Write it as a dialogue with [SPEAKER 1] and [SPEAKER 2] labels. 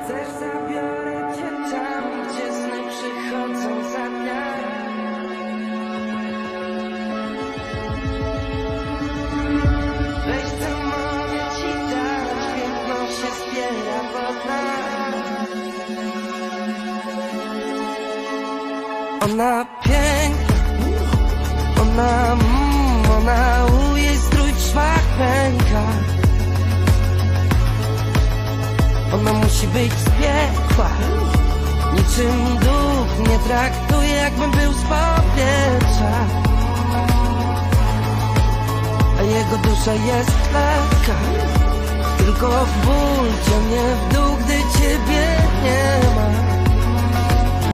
[SPEAKER 1] chcesz, zabiorę cię tam, gdzie sny przychodzą za dnia. Weź co mogę ci dać, piękno się zbiera pod nas. Ona piękna, ona jej strój w szwach pęka. Ona musi być z piekła, niczym duch, nie traktuje jakbym był z powietrza. A jego dusza jest lekka, tylko w ból ciągnie w dół, gdy ciebie nie ma.